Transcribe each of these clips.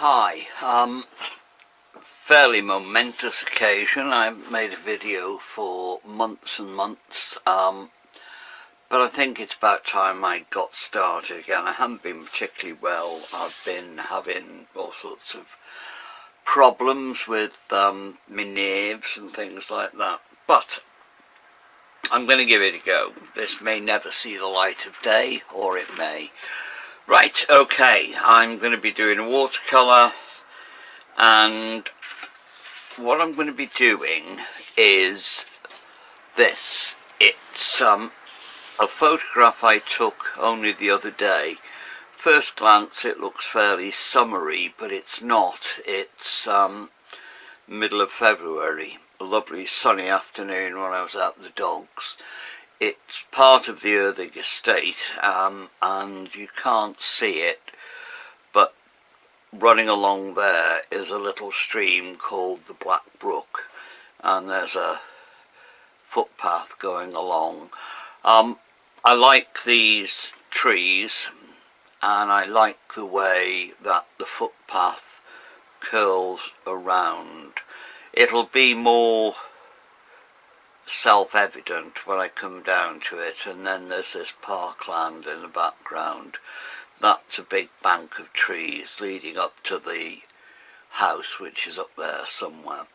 Hi, fairly momentous occasion. I haven't made a video for months and months, but I think it's about time I got started again. I haven't been particularly well. I've been having all sorts of problems with my nerves and things like that, but I'm going to give it a go. This may never see the light of day, or it may. Right, okay, I'm going to be doing a watercolour, and what I'm going to be doing is this. It's a photograph I took only the other day. First glance it looks fairly summery, but it's not. It's middle of February, a lovely sunny afternoon when I was out with the dogs. It's part of the Erddig estate, and you can't see it, but running along there is a little stream called the Black Brook, and there's a footpath going along. I like these trees, and I like the way that the footpath curls around. It'll be more self-evident when I come down to it. And then there's this parkland in the background. That's a big bank of trees leading up to the house, which is up there somewhere.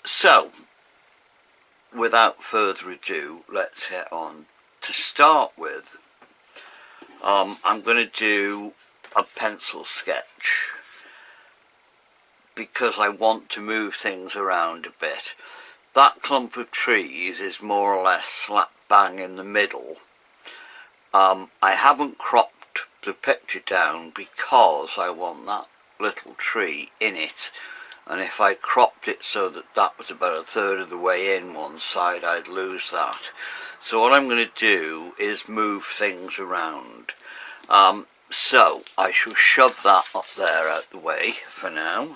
So without further ado, let's hit on. To start with, I'm going to do a pencil sketch because I want to move things around a bit. That clump of trees is more or less slap bang in the middle. I haven't cropped the picture down because I want that little tree in it, and if I cropped it so that that was about a third of the way in one side, I'd lose that. So what I'm going to do is move things around. So I shall shove that up there out the way for now,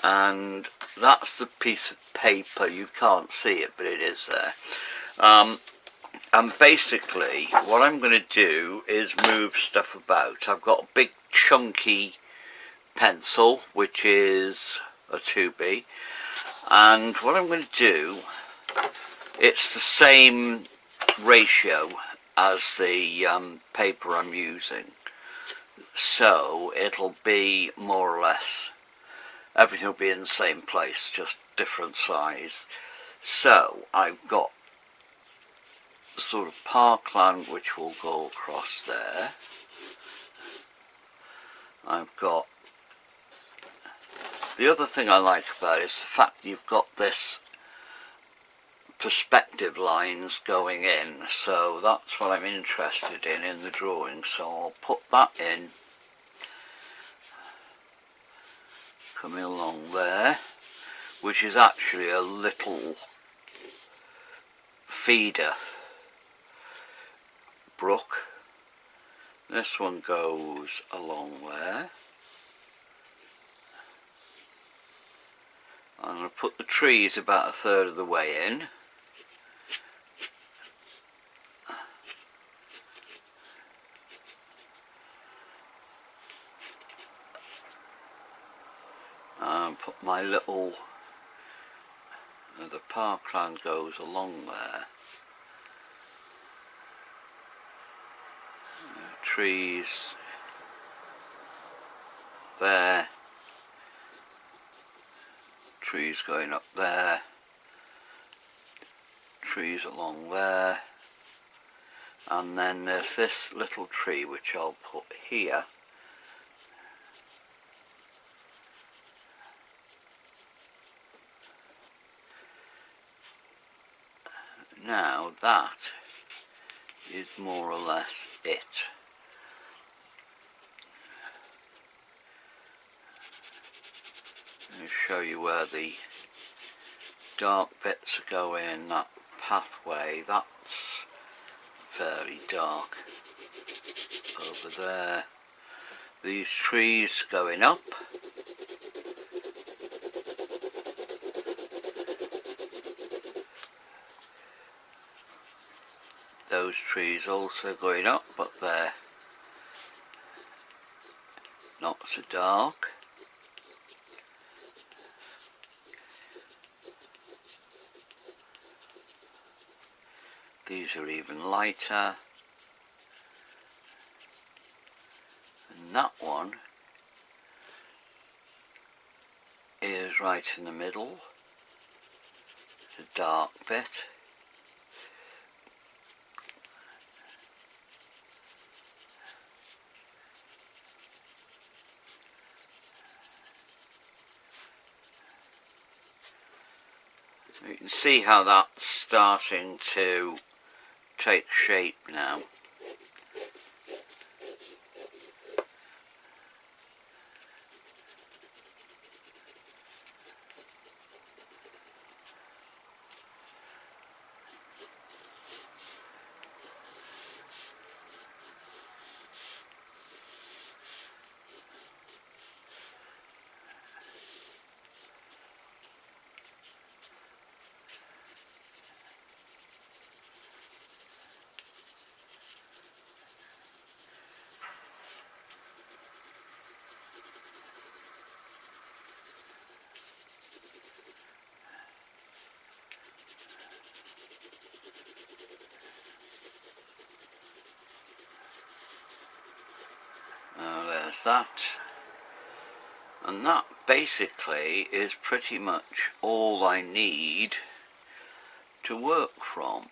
and that's the piece of paper. You can't see it, but it is there. And basically what I'm going to do is move stuff about. I've got a big chunky pencil, which is a 2B, and what I'm going to do, it's the same ratio as the paper I'm using, so it'll be more or less, everything will be in the same place, just different size. So I've got sort of parkland which will go across there. I've got, the other thing I like about it is the fact that you've got this perspective lines going in, so that's what I'm interested in the drawing, so I'll put that in, coming along there, which is actually a little feeder brook. This one goes along there. I'm going to put the trees about a third of the way in. And put my little, the parkland goes along there. Trees there, trees going up there, trees along there, and then there's this little tree which I'll put here. Now that is more or less it. Let me show you where the dark bits are going. That pathway, that's fairly dark over there. These trees going up. Those trees also going up, but they're not so dark. These are even lighter. And that one is right in the middle. It's a dark bit. You can see how that's starting to take shape now. There's that, and that basically is pretty much all I need to work from.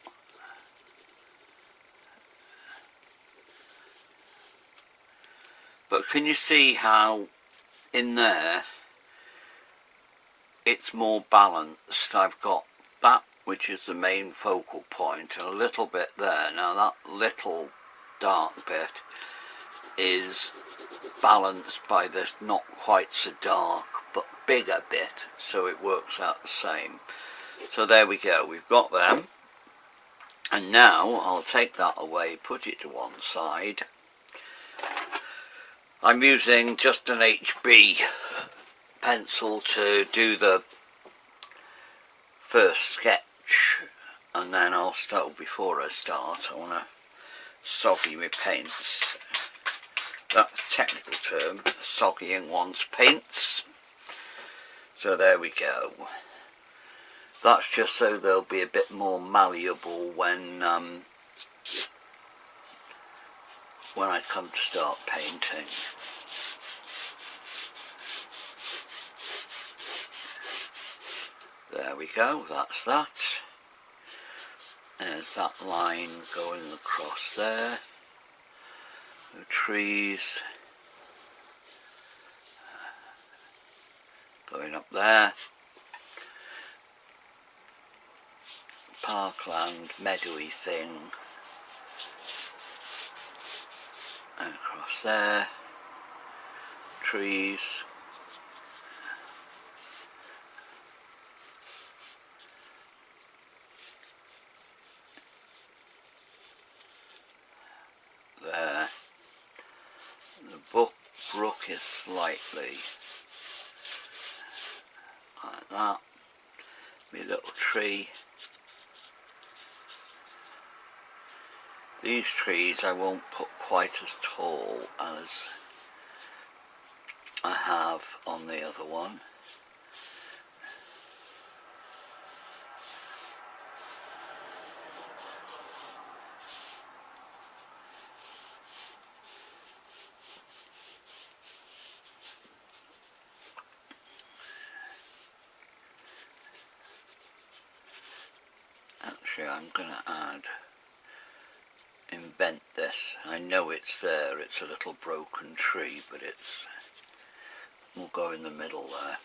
But can you see how in there it's more balanced? I've got that, which is the main focal point, and a little bit there. Now that little dark bit is balanced by this not quite so dark but bigger bit, so it works out the same. So there we go, we've got them, and now I'll take that away, put it to one side. I'm using just an HB pencil to do the first sketch, and then I'll start, before I start, I want to soggy my paints. That's a technical term, soggying one's paints. So there we go. That's just so they'll be a bit more malleable when I come to start painting. There we go, that's that. There's that line going across there. The trees going up there. Parkland, meadowy thing. And across there. Trees. There. The brook is slightly like that. My little tree. These trees I won't put quite as tall as I have on the other one. Actually, I'm going to invent this. I know it's there, it's a little broken tree, but we'll go in the middle there.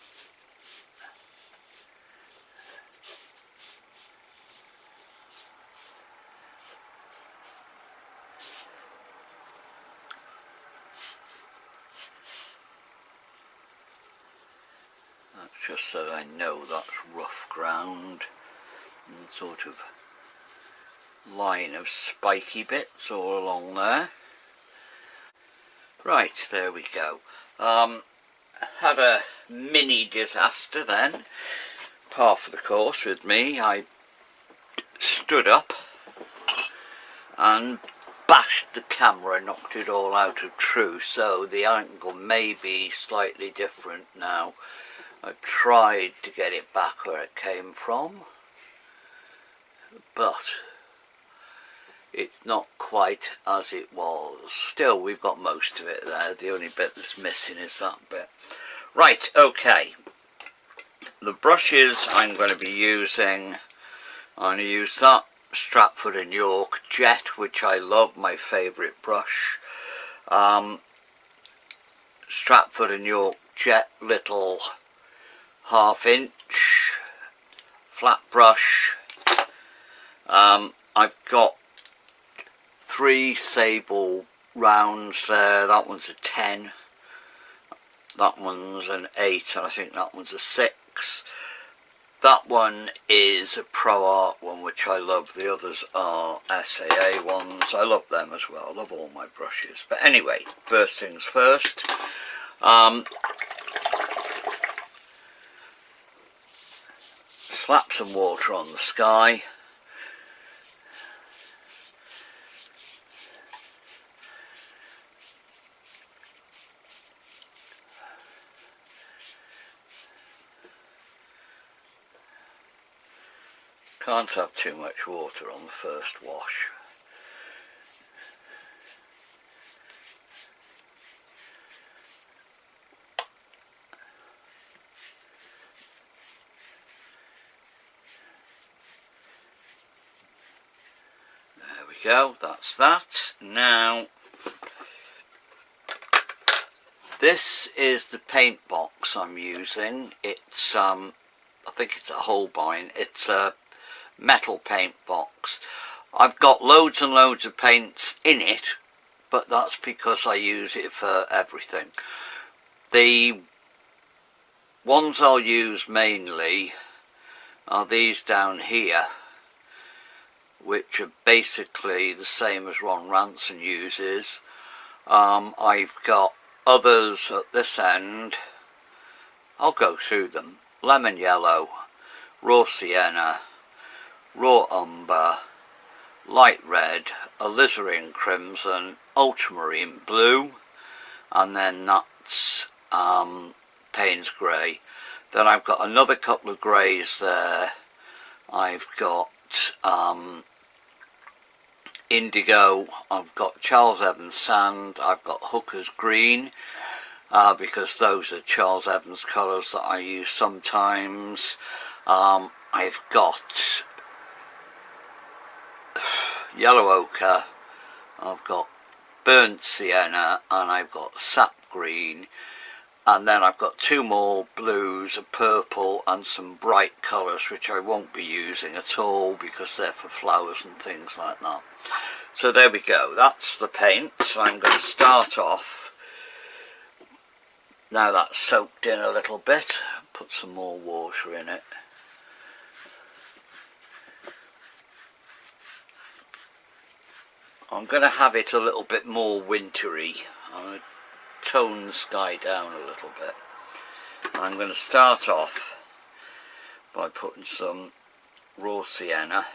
That's just so I know that's rough ground, and sort of line of spiky bits all along there. Right, there we go. Had a mini disaster then, par for the course with me. I stood up and bashed the camera, knocked it all out of true, so the angle may be slightly different now. I tried to get it back where it came from, but it's not quite as it was. Still, we've got most of it there. The only bit that's missing is that bit. Right, okay. The brushes I'm going to be using, I'm going to use that Stratford and York Jet, which I love, my favourite brush. Stratford and York Jet little 1/2 inch flat brush. I've got 3 sable rounds there. That one's a 10, that one's an 8, and I think that one's a 6. That one is a Pro Art one, which I love. The others are SAA ones. I love them as well. I love all my brushes. But anyway, first things first. Slap some water on the sky. Can't have too much water on the first wash. There we go, that's that. Now, this is the paint box I'm using. It's, I think it's a Holbein. It's a metal paint box. I've got loads and loads of paints in it, but that's because I use it for everything. The ones I'll use mainly are these down here, which are basically the same as Ron Ranson uses. I've got others at this end. I'll go through them. Lemon Yellow, Raw Sienna, Raw Umber, Light Red, Alizarin Crimson, Ultramarine Blue, and then that's Payne's Grey. Then I've got another couple of greys there. I've got Indigo, I've got Charles Evans Sand, I've got Hooker's Green, because those are Charles Evans colours that I use sometimes. I've got Yellow Ochre, I've got Burnt Sienna, and I've got Sap Green, and then I've got 2 more blues, a purple, and some bright colours which I won't be using at all because they're for flowers and things like that. So there we go, that's the paint. So I'm going to start off, now that's soaked in a little bit, put some more water in it. I'm going to have it a little bit more wintry. I'm going to tone the sky down a little bit. I'm going to start off by putting some Raw Sienna,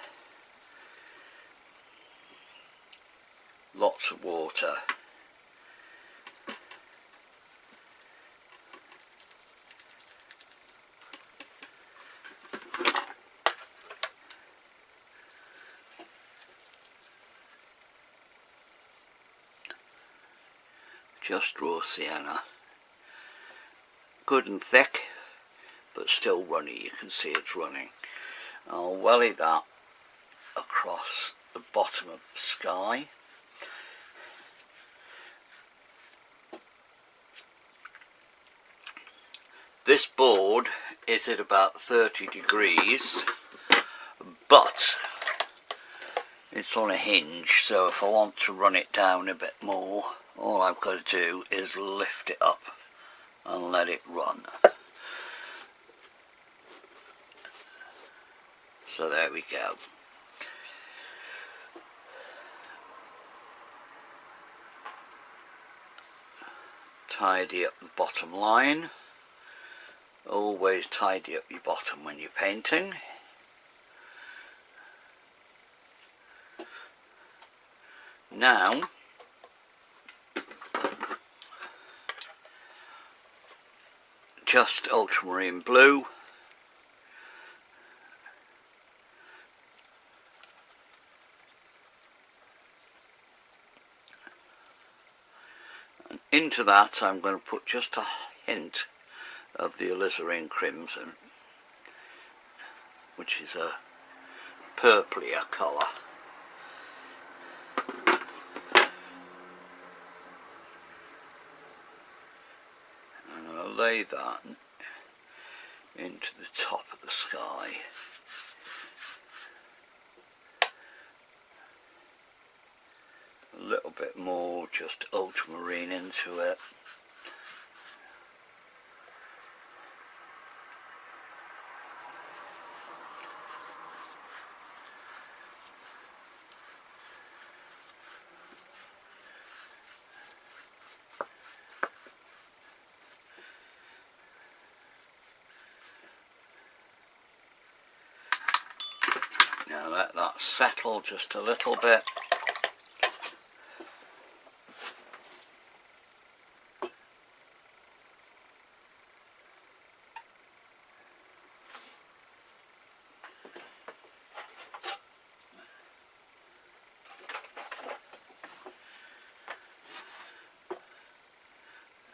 lots of water, just Raw Sienna, good and thick but still runny. You can see it's running. I'll welly that across the bottom of the sky. This board is at about 30 degrees, but it's on a hinge, so if I want to run it down a bit more, all I've got to do is lift it up and let it run. So there we go. Tidy up the bottom line. Always tidy up your bottom when you're painting. Now just ultramarine blue, and into that I'm going to put just a hint of the alizarin crimson, which is a purplier colour. And I'll lay that into the top of the sky. A little bit more just ultramarine into it. Now let that settle just a little bit.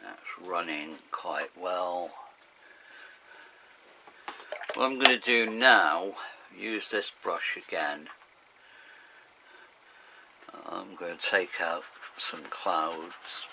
That's running quite well. What I'm going to do now, use this brush again. I'm going to take out some clouds.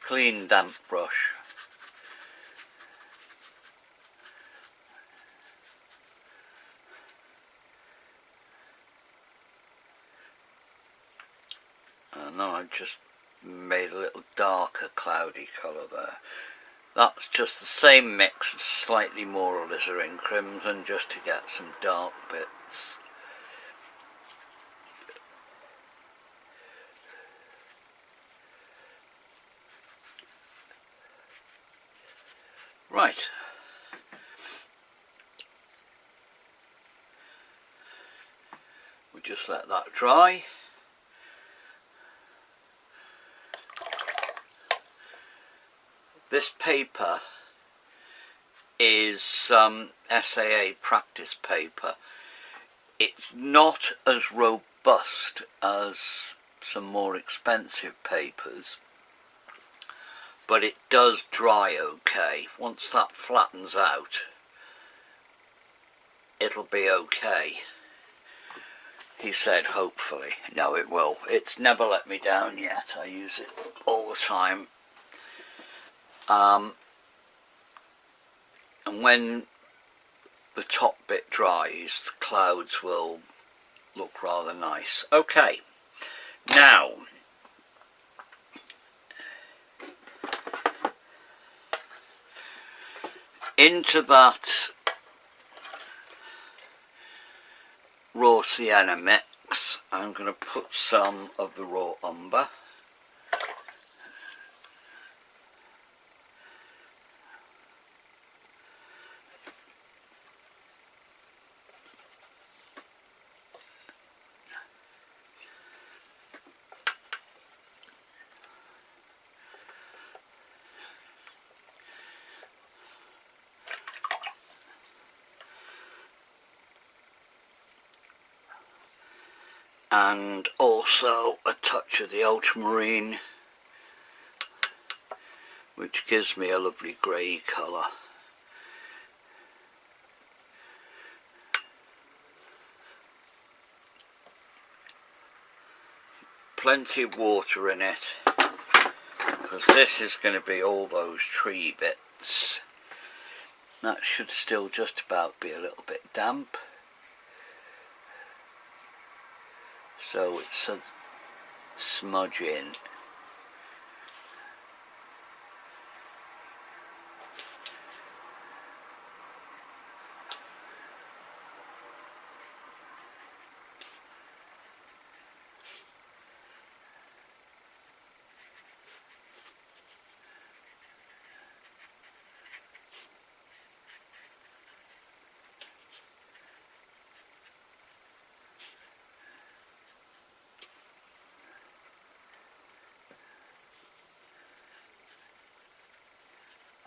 Clean damp brush. And then I just made a little darker cloudy colour there. That's just the same mix with slightly more alizarin crimson just to get some dark bits. Right. We'll just let that dry. This paper is SAA practice paper. It's not as robust as some more expensive papers, but it does dry okay. Once that flattens out, it'll be okay. He said hopefully. No, it will. It's never let me down yet. I use it all the time. And when the top bit dries, the clouds will look rather nice. Okay, now into that raw sienna mix, I'm going to put some of the raw umber. And also a touch of the ultramarine, which gives me a lovely grey colour. Plenty of water in it, because this is going to be all those tree bits. That should still just about be a little bit damp. So it's a smudge in.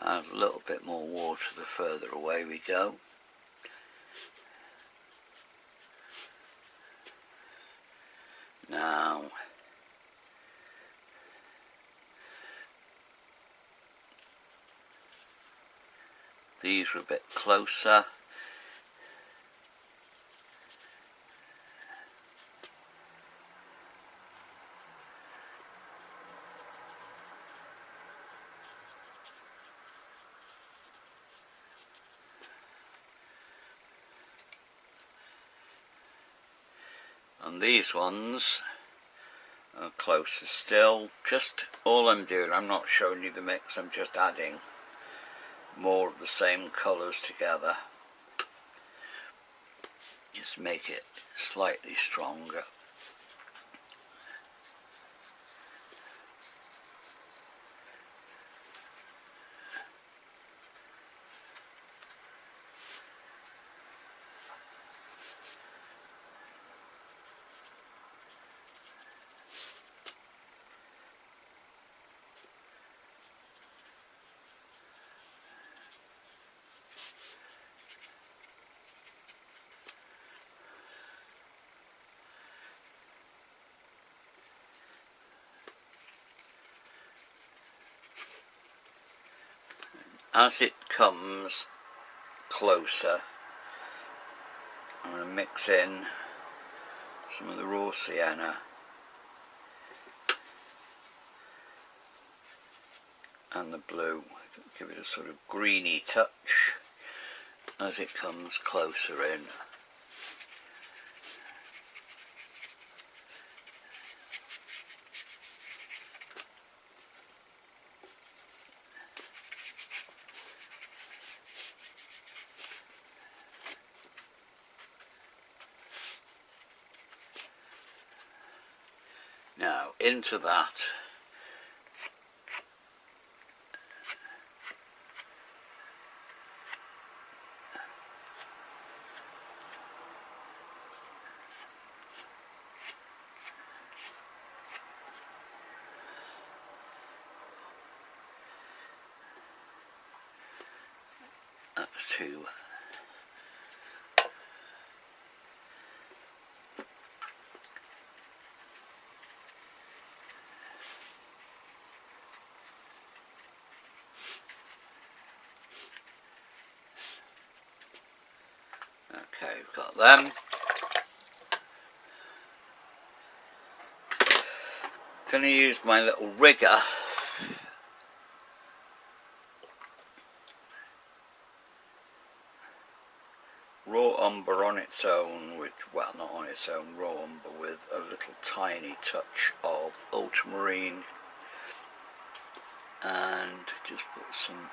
Add a little bit more water the further away we go. Now, these are a bit closer. And these ones are closer still. Just all I'm doing, I'm not showing you the mix, I'm just adding more of the same colours together. Just make it slightly stronger. As it comes closer, I'm going to mix in some of the raw sienna and the blue, give it a sort of greeny touch as it comes closer in. Now into that that's two. Okay, we've got them. Going to use my little rigger raw umber on its own, which, well, not on its own, raw umber with a little tiny touch of ultramarine, and just put some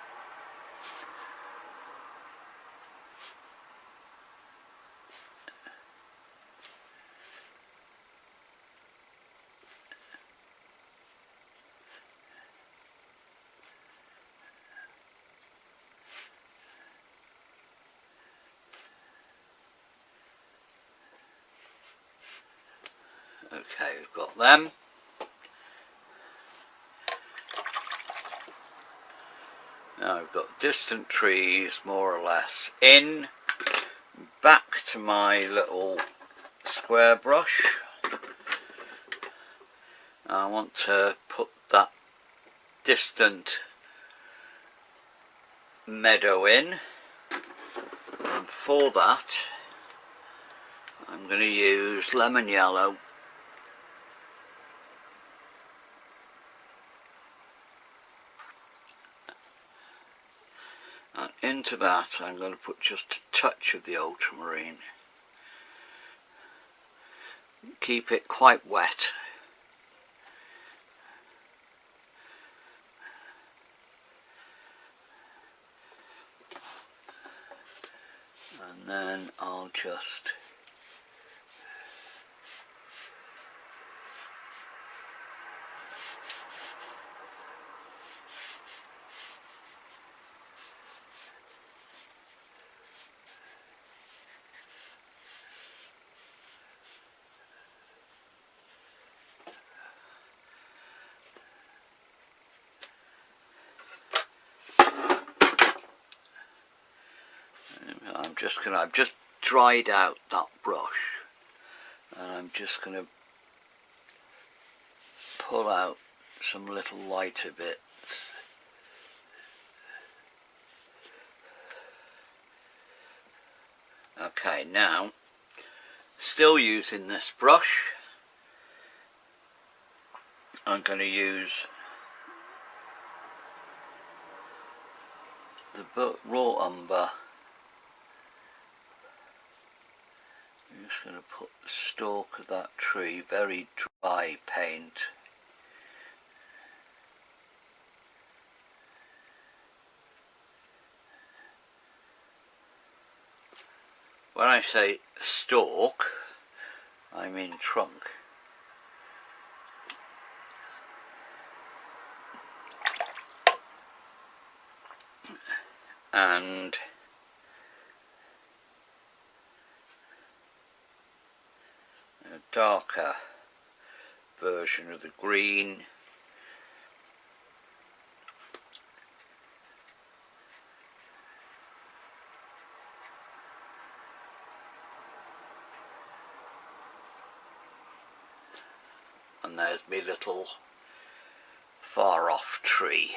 okay, we've got them. Now I've got distant trees more or less in. Back to my little square brush. I want to put that distant meadow in, and for that I'm going to use lemon yellow and into that I'm going to put just a touch of the ultramarine. Keep it quite wet. And then I'll just I've just dried out that brush, and I'm just going to pull out some little lighter bits. Okay, now, still using this brush, I'm going to use the raw umber. I'm just going to put the stalk of that tree, very dry paint. When I say stalk, I mean trunk. And a darker version of the green. And there's my little far off tree.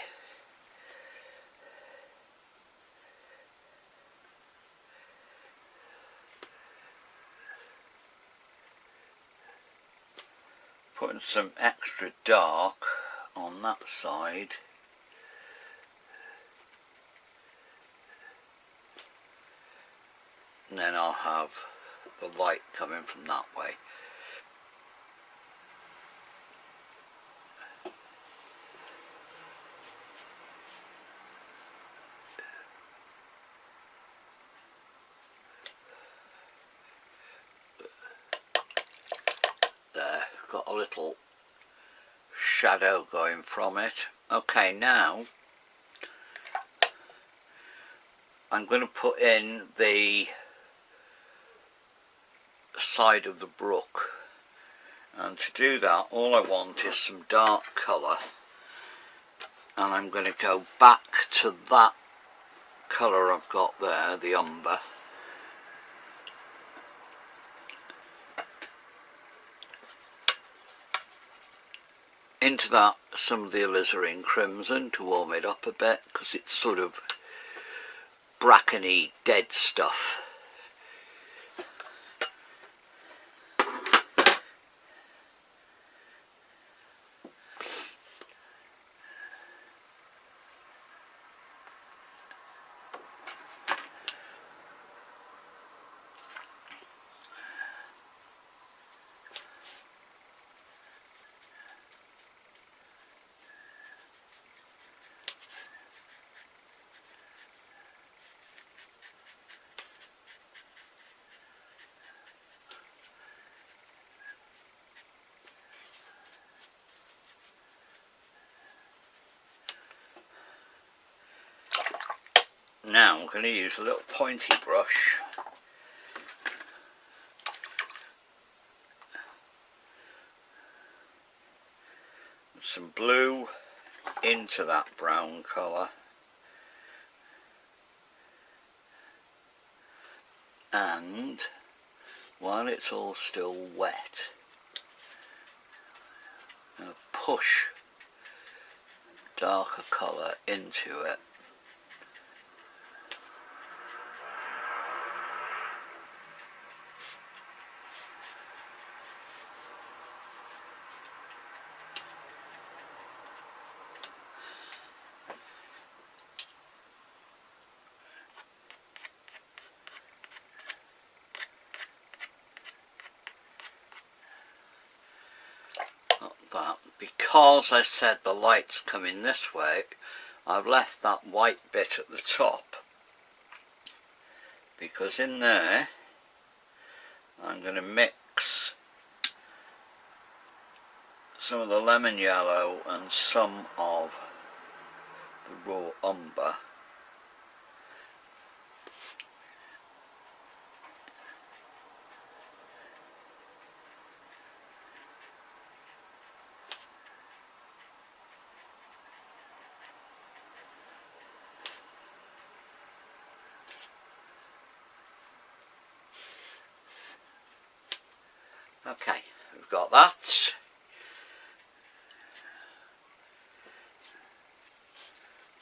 Putting some extra dark on that side. And then I'll have the light coming from that way. There, got a little shadow going from it. Okay, now I'm going to put in the side of the brook, and to do that all I want is some dark colour, and I'm going to go back to that colour I've got there, the umber, into that some of the alizarin crimson to warm it up a bit, because it's sort of brackeny dead stuff. Now I'm going to use a little pointy brush with some blue into that brown colour, and while it's all still wet, I'll push darker colour into it. That, because I said the light's coming this way, I've left that white bit at the top, because in there I'm going to mix some of the lemon yellow and some of the raw umber. Okay, we've got that.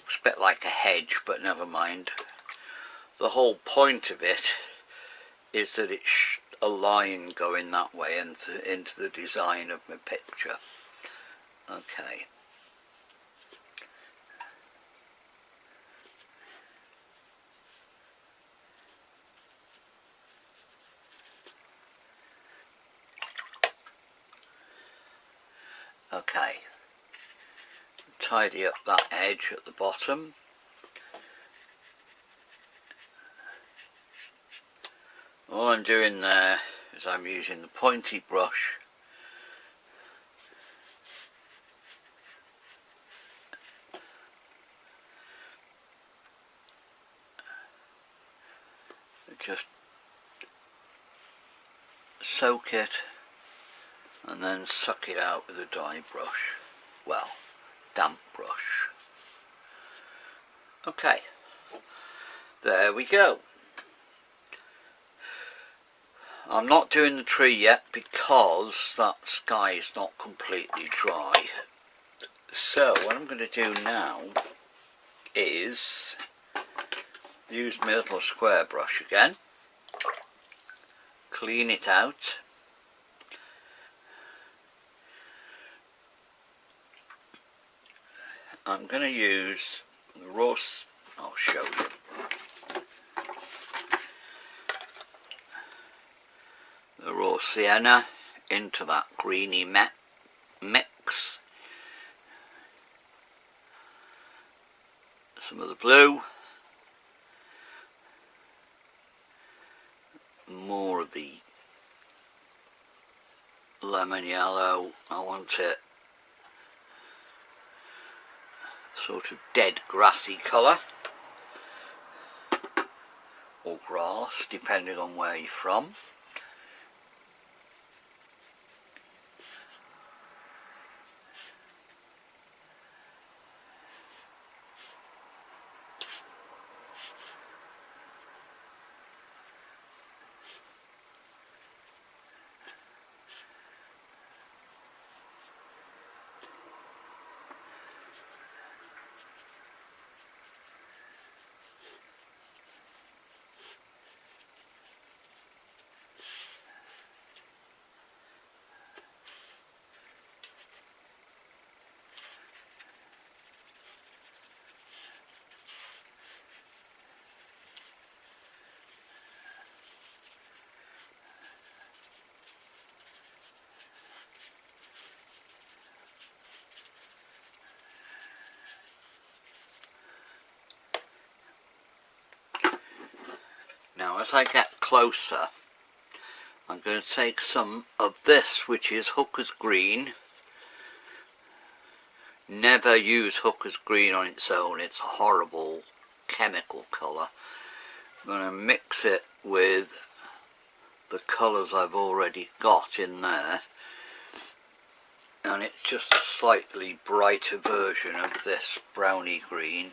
Looks a bit like a hedge, but never mind. The whole point of it is that it's a line going that way into the design of my picture. Okay. Okay. Tidy up that edge at the bottom. All I'm doing there is I'm using the pointy brush just soak it and then suck it out with a dry brush. Well, damp brush. Okay, there we go. I'm not doing the tree yet because that sky is not completely dry. So what I'm going to do now is use my little square brush again, clean it out, I'm going to use the raw, I'll show you, the raw sienna into that greeny mix, some of the blue, more of the lemon yellow. I want it sort of dead grassy colour, or grass, depending on where you're from. Now as I get closer, I'm going to take some of this, which is Hooker's Green. Never use Hooker's Green on its own, it's a horrible chemical colour. I'm going to mix it with the colours I've already got in there, and it's just a slightly brighter version of this browny green.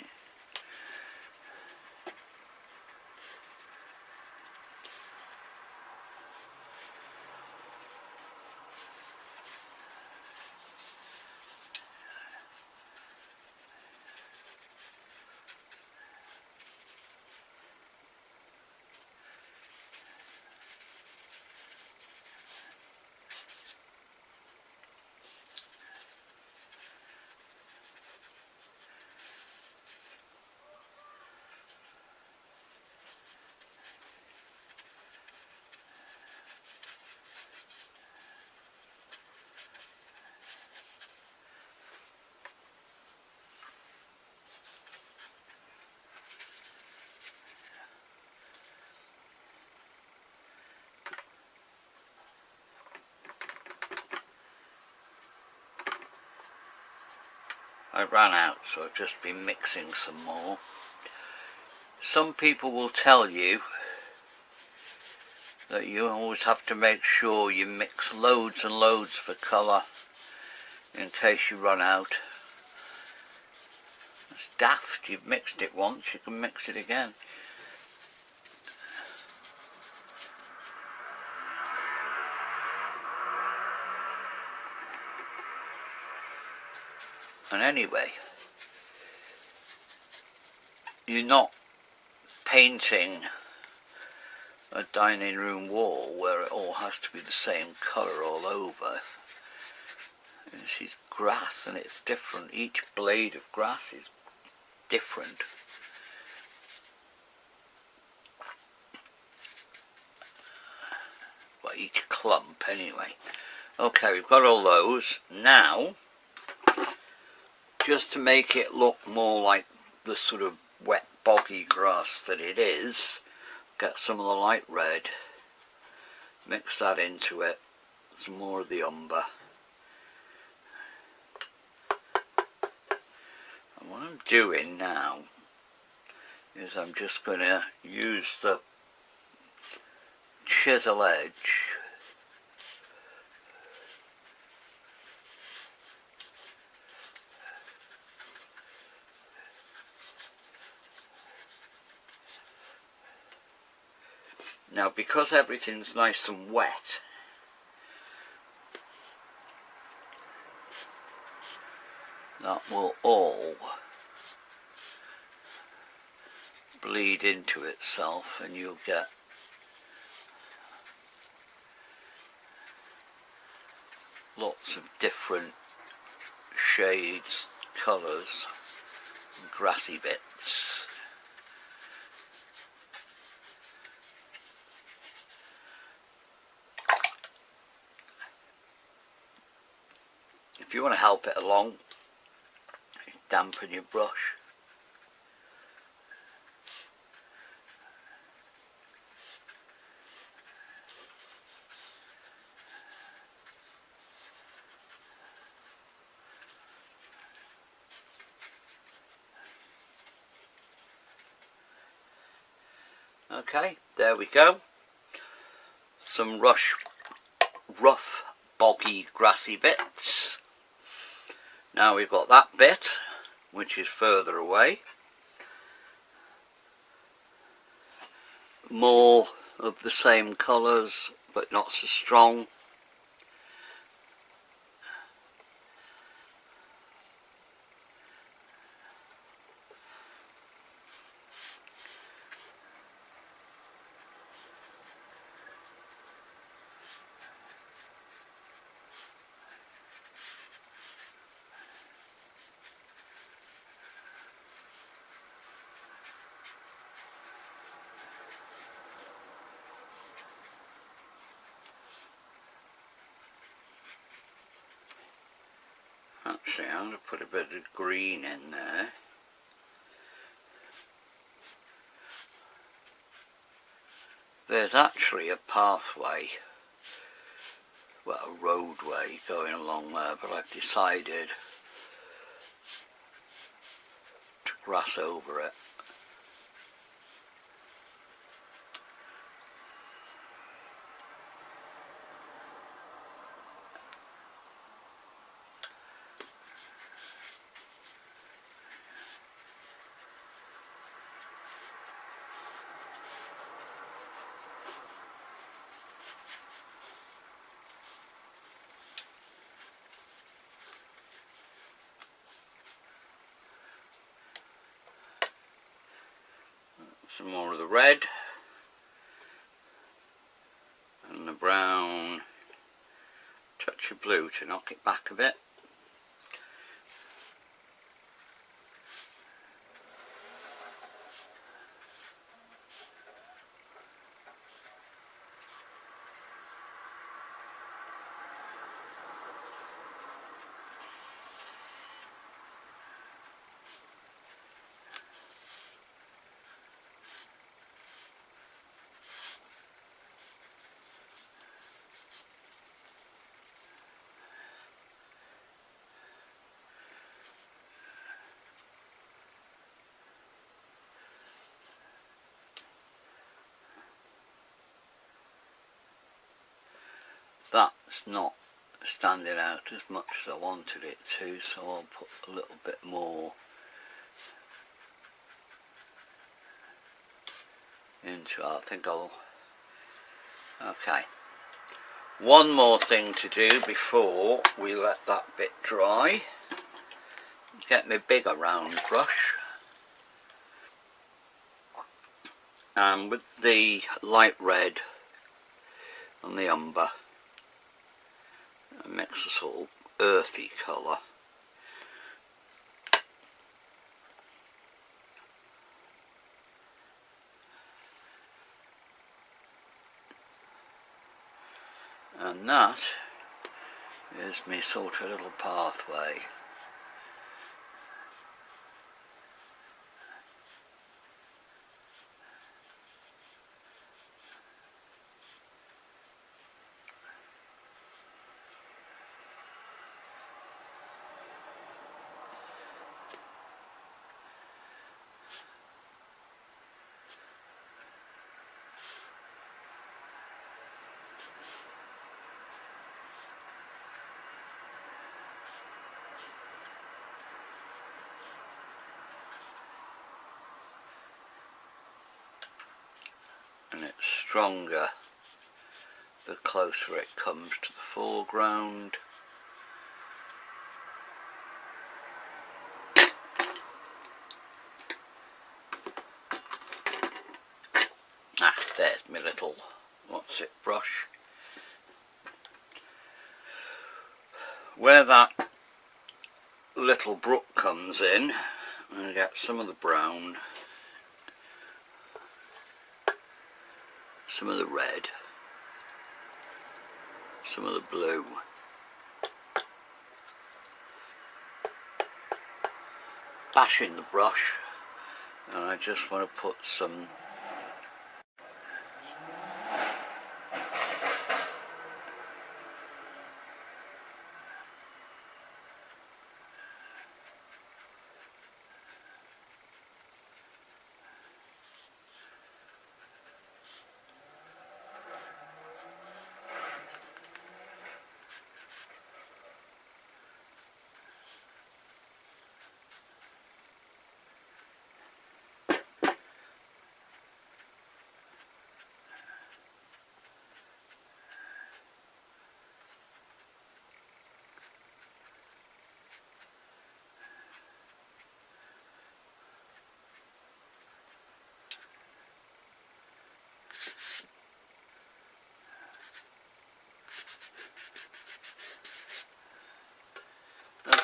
I ran out, so I've just been mixing some more. Some people will tell you that you always have to make sure you mix loads and loads of colour in case you run out. It's daft. You've mixed it once, you can mix it again. And anyway, you're not painting a dining room wall where it all has to be the same colour all over. This is grass and it's different. Each blade of grass is different. Well, each clump anyway. Okay, we've got all those. Now, just to make it look more like the sort of wet boggy grass that it is, get some of the light red, mix that into it, some more of the umber. And what I'm doing now is I'm just going to use the chisel edge now, because everything's nice and wet, that will all bleed into itself and you'll get lots of different shades, colours, and grassy bits. If you want to help it along, dampen your brush. Okay, there we go. Some rough, boggy, grassy bits. Now we've got that bit, which is further away. More of the same colours, but not so strong. Actually, I'm going to put a bit of green in there. There's actually a pathway, well, a roadway going along there, but I've decided to grass over it. Some more of the red and the brown, touch of blue to knock it back a bit. That's not standing out as much as I wanted it to, so I'll put a little bit more into it. I think I'll... Okay. One more thing to do before we let that bit dry get my bigger round brush, and with the light red and the umber, I mix a sort of earthy colour. And that is my sort of little pathway. And it's stronger the closer it comes to the foreground. There's my little what's it brush. Where that little brook comes in, I'm going to get some of the brown, some of the red, some of the blue, bash in the brush, and I just want to put some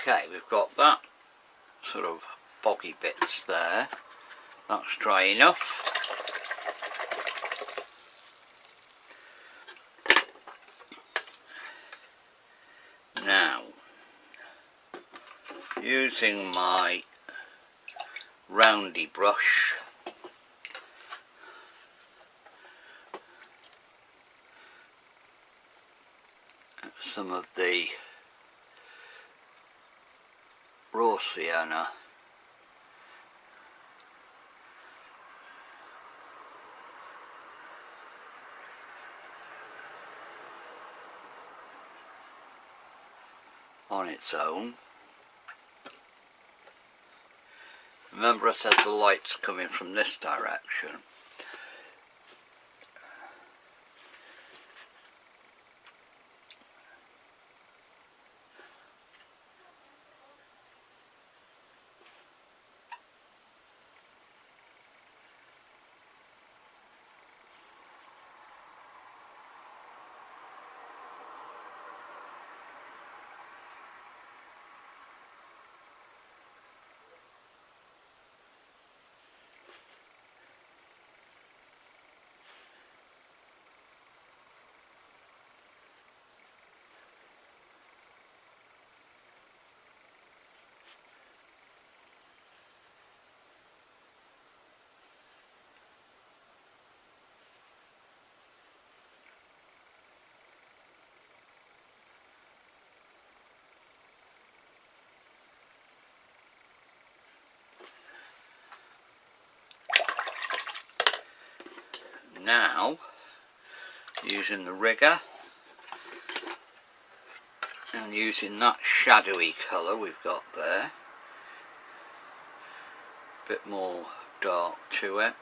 okay, we've got that sort of boggy bits there. That's dry enough. Now, using my roundy brush, some of the raw sienna, on its own. Remember I said the light's coming from this direction. Now, using the rigger and using that shadowy colour we've got there, a bit more dark to it.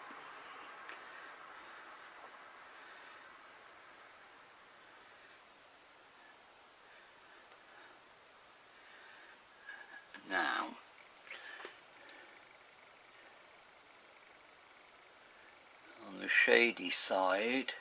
Now, shady side.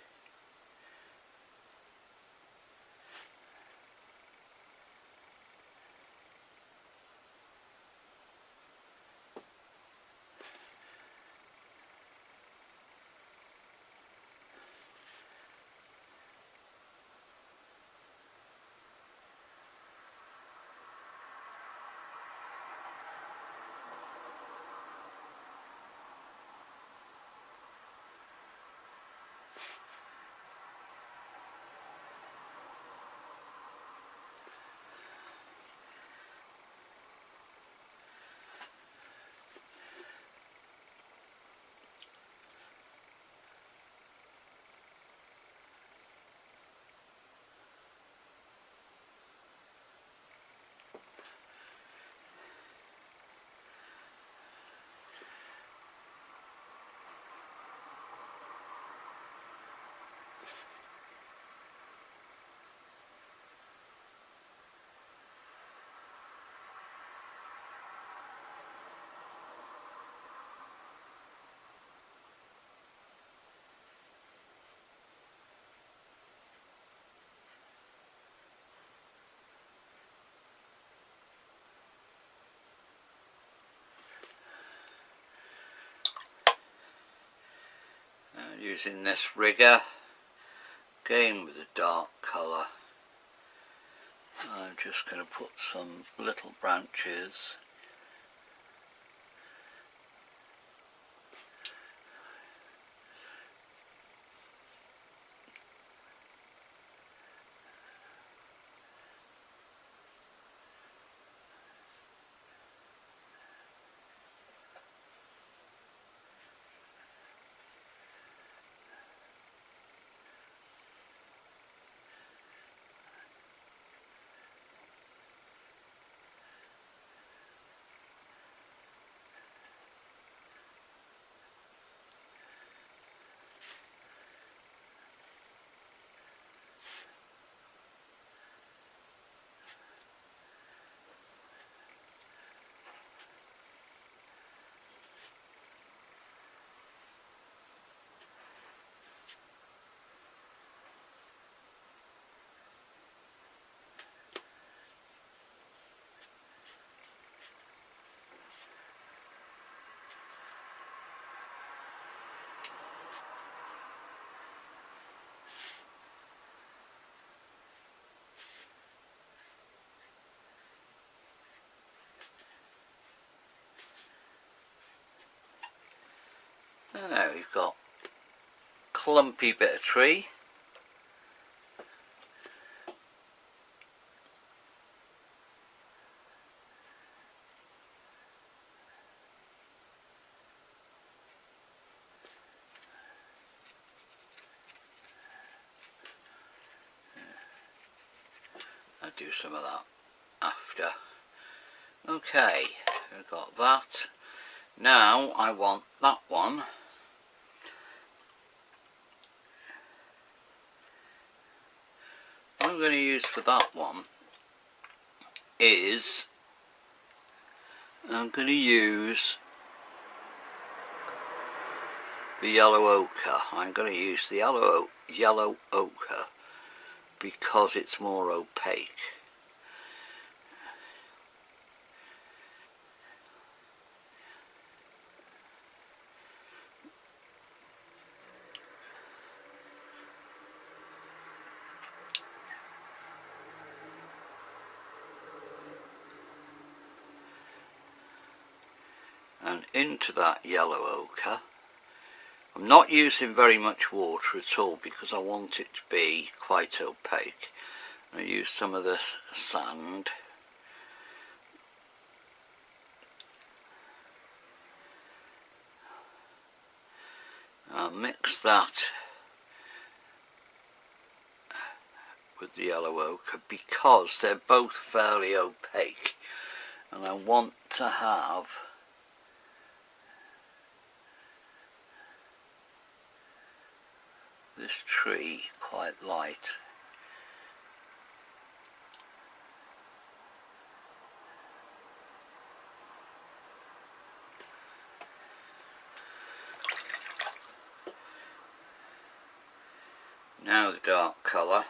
Using this rigger, again with a dark colour. I'm just going to put some little branches . And now we've got a clumpy bit of tree. I'll do some of that after. Okay, we've got that. Now I want that one. What I'm going to use for that one is I'm going to use the yellow ochre. I'm going to use the yellow ochre because it's more opaque. And into that yellow ochre, I'm not using very much water at all because I want it to be quite opaque. I use some of this sand. I'll mix that with the yellow ochre because they're both fairly opaque, and I want to have this tree quite light. Now the dark colour.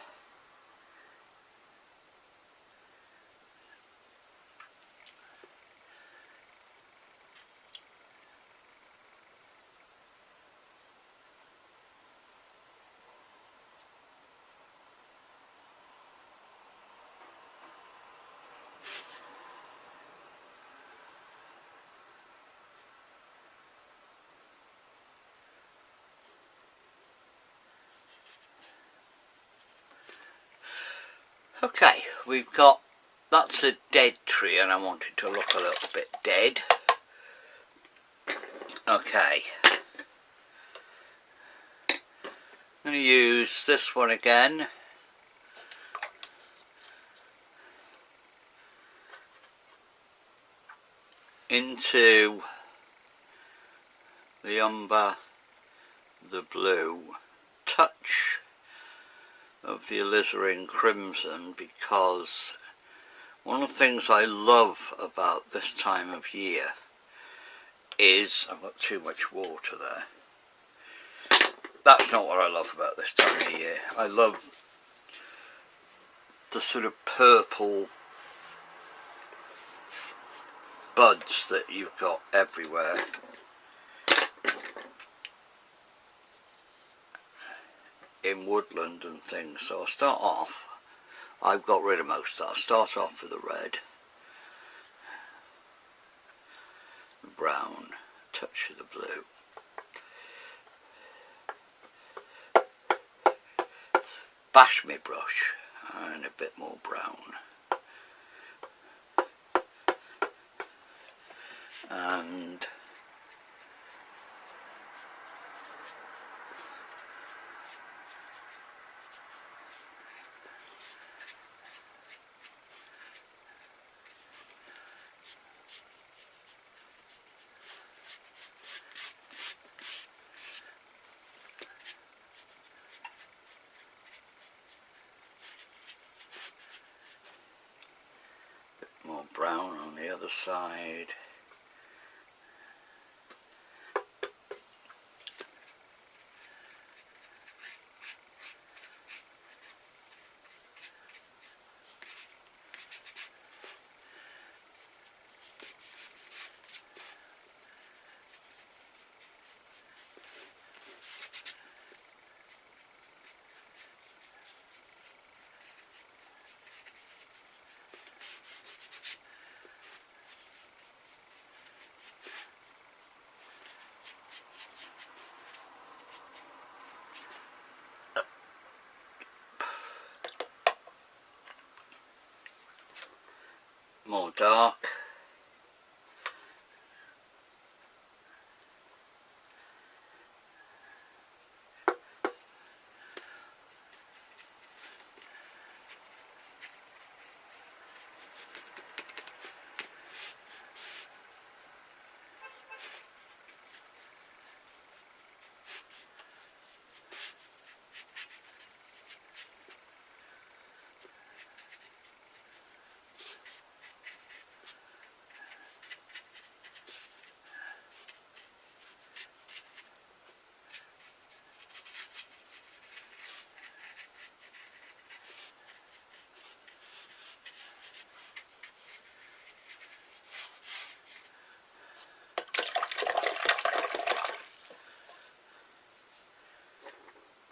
Okay, we've got, that's a dead tree and I want it to look a little bit dead. Okay, I'm going to use this one again. Into the umber, the blue, touch of the alizarin crimson, because one of the things I love about this time of year is, I've got too much water there. That's not what I love about this time of year. I love the sort of purple buds that you've got everywhere. In woodland and things. So I'll start off, I've got rid of most of that. I'll start off with the red, the brown, touch of the blue. Bash my brush and a bit more brown. And a bit more brown on the other side. More dark.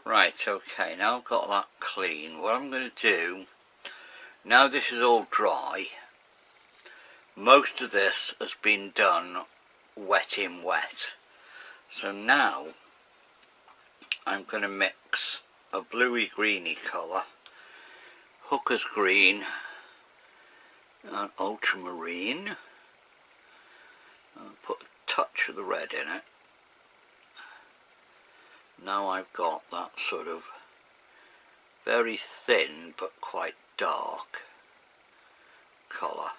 Right, okay, now I've got that clean. What I'm going to do, now this is all dry, most of this has been done wet in wet. So now I'm going to mix a bluey greeny colour, Hooker's Green and Ultramarine. I'll put a touch of the red in it. Now I've got that sort of very thin but quite dark colour.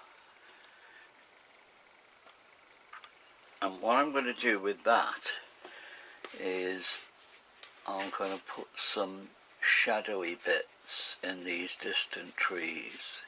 And what I'm going to do with that is I'm going to put some shadowy bits in these distant trees.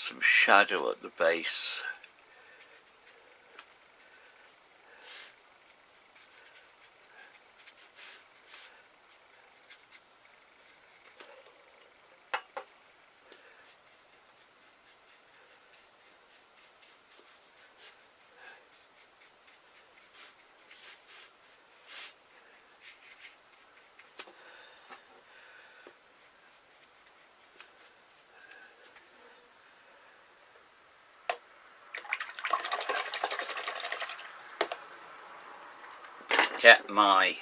some shadow at the base. Get my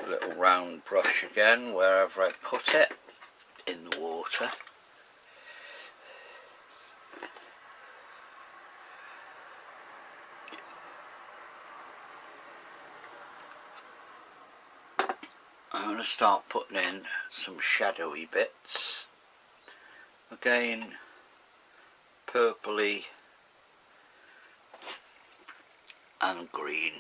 little round brush again wherever I put it in the water. I'm going to start putting in some shadowy bits. Again, purpley and green.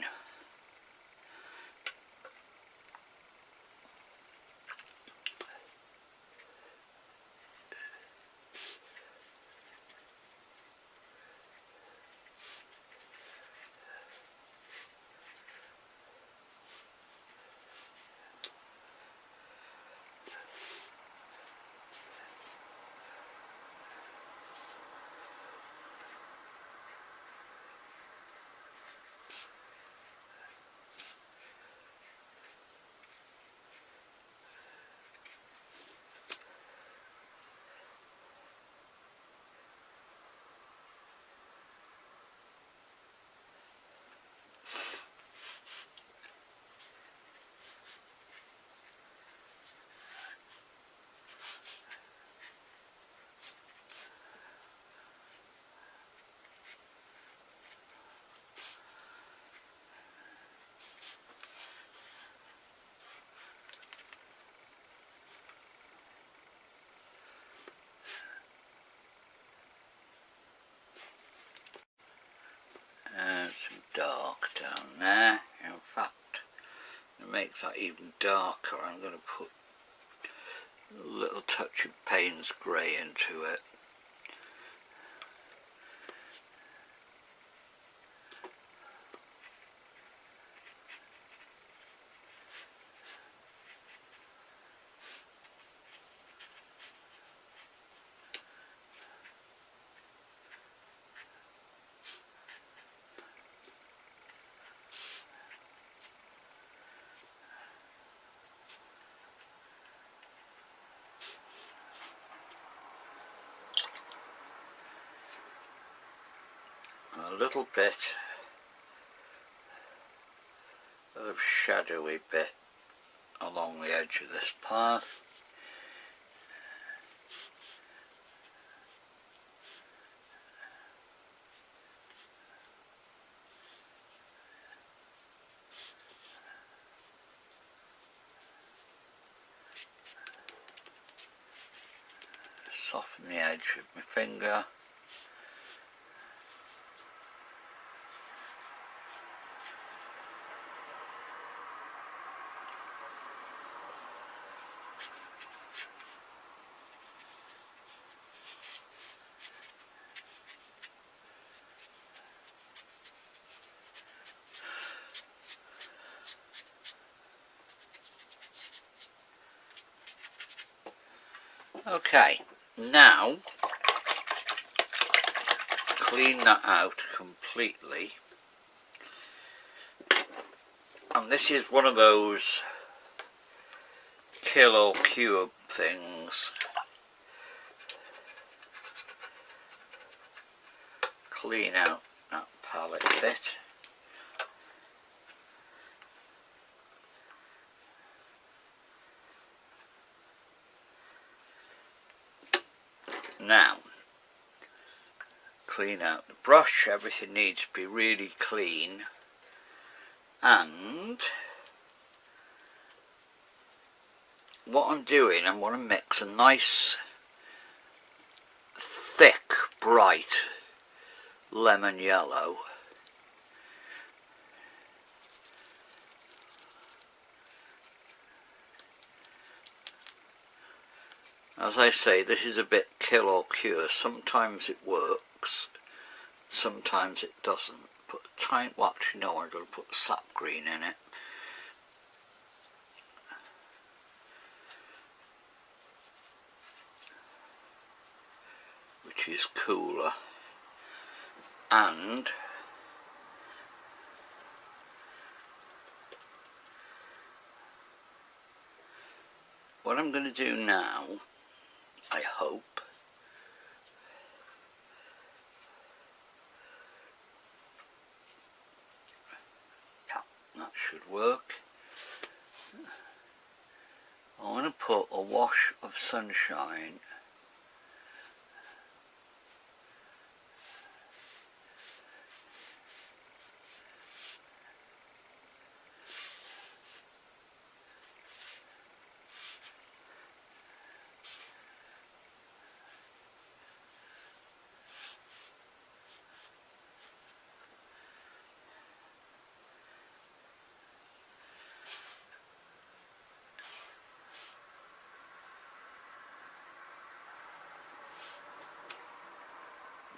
And some dark down there. In fact, to make that even darker, I'm going to put a little touch of Payne's Grey into it. A little bit of shadowy bit along the edge of this path. Soften the edge with my finger. Okay, now clean that out completely, and this is one of those kill or cure things. Clean out that palette bit. Now, clean out the brush. Everything needs to be really clean, and what I'm doing, I'm going to mix a nice thick bright lemon yellow as I say, this is a bit kill or cure. Sometimes it works, sometimes it doesn't. Put time. Well, actually, no, I'm going to put sap green in it. Which is cooler. And what I'm going to do now, I hope, yeah, that should work. I want to put a wash of sunshine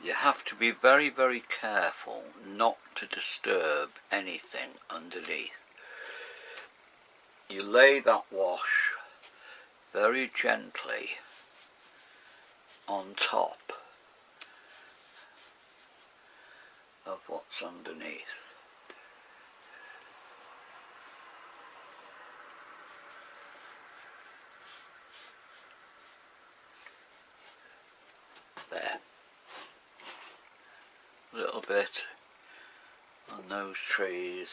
You have to be very, very careful not to disturb anything underneath. You lay that wash very gently on top of what's underneath. There. A little bit on those trees.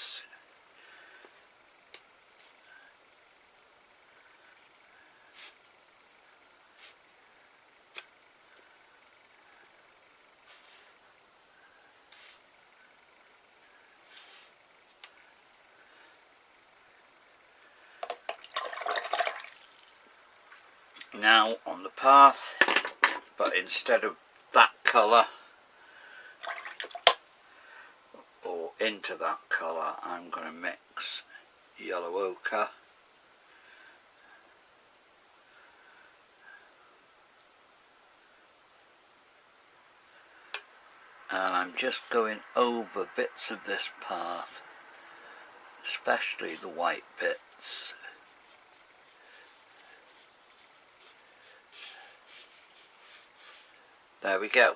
Now on the path, but instead of that colour or into that colour, I'm going to mix yellow ochre and I'm just going over bits of this path, especially the white bits. There we go.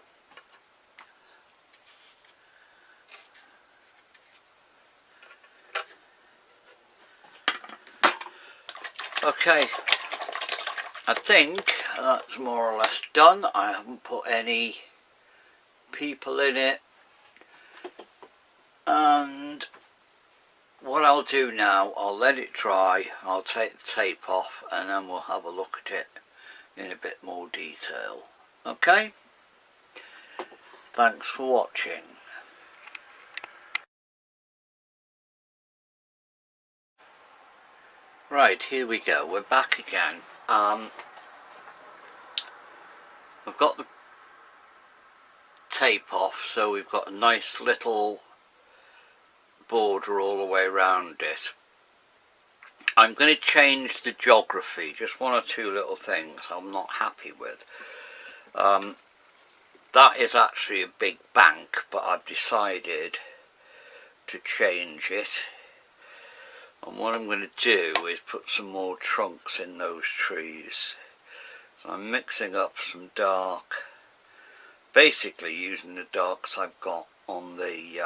Okay, I think that's more or less done. I haven't put any people in it, and what I'll do now, I'll let it dry, I'll take the tape off, and then we'll have a look at it in a bit more detail. Okay? Thanks for watching. Right, here we go, we're back again. I've got the tape off, so we've got a nice little border all the way around it. I'm going to change the geography, just one or two little things I'm not happy with. That is actually a big bank, but I've decided to change it. And what I'm going to do is put some more trunks in those trees. So I'm mixing up some dark, basically using the darks I've got on the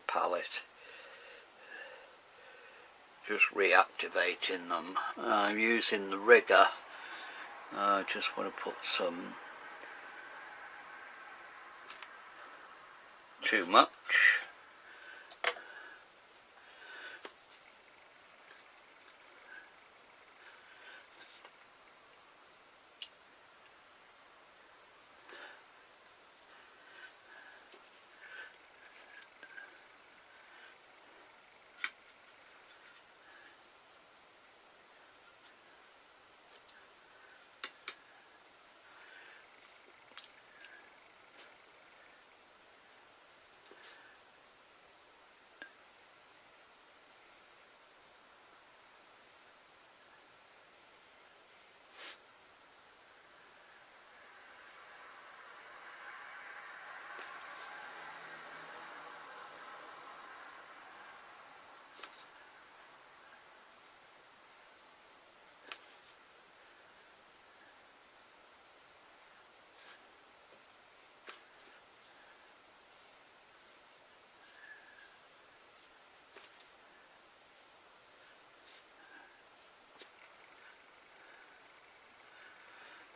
palette. Just reactivating them. I'm using the rigger. I just want to put some too much.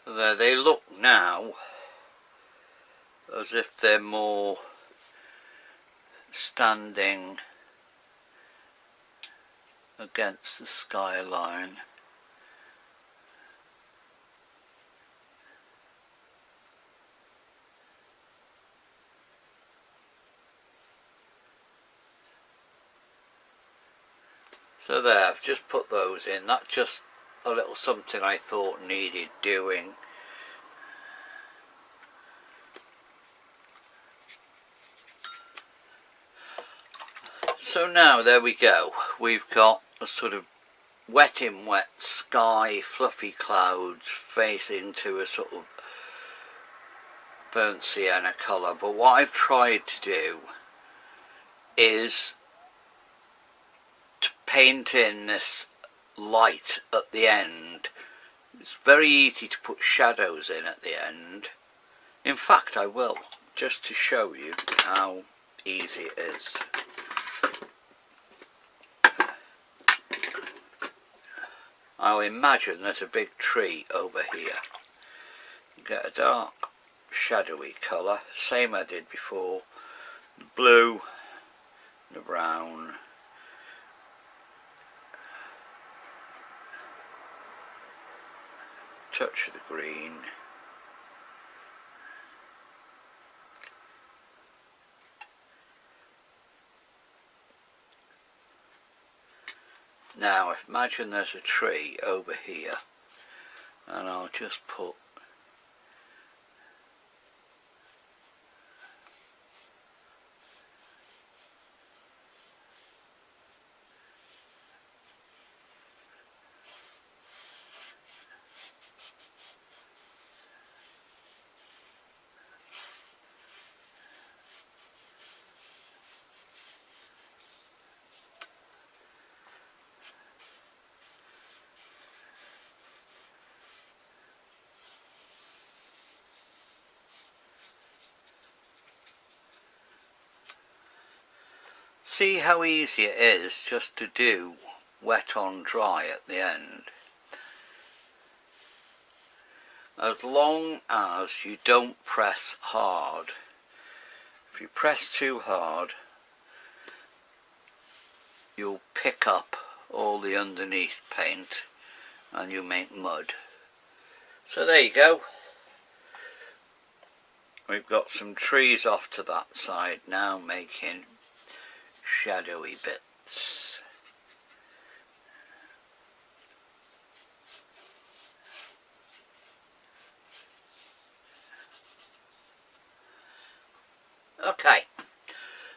There they look now as if they're more standing against the skyline. So there, I've just put those in. That's just a little something I thought needed doing. So now there we go. We've got a sort of wet in wet sky, fluffy clouds facing to a sort of burnt sienna colour. But what I've tried to do is to paint in this light at the end. It's very easy to put shadows in at the end. In fact, I will, just to show you how easy it is. I'll imagine there's a big tree over here. Get a dark shadowy colour, same I did before. The blue, the brown, touch of the green. Now imagine there's a tree over here, and I'll just put see how easy it is just to do wet on dry at the end. As long as you don't press hard. If you press too hard, you'll pick up all the underneath paint and you make mud. So there you go. We've got some trees off to that side now, making shadowy bits. Okay,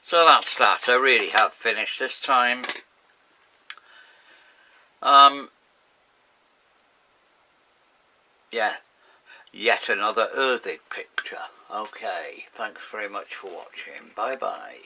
so that's that. I really have finished this time. Yeah, yet another Erddig picture. Okay, thanks very much for watching. Bye bye.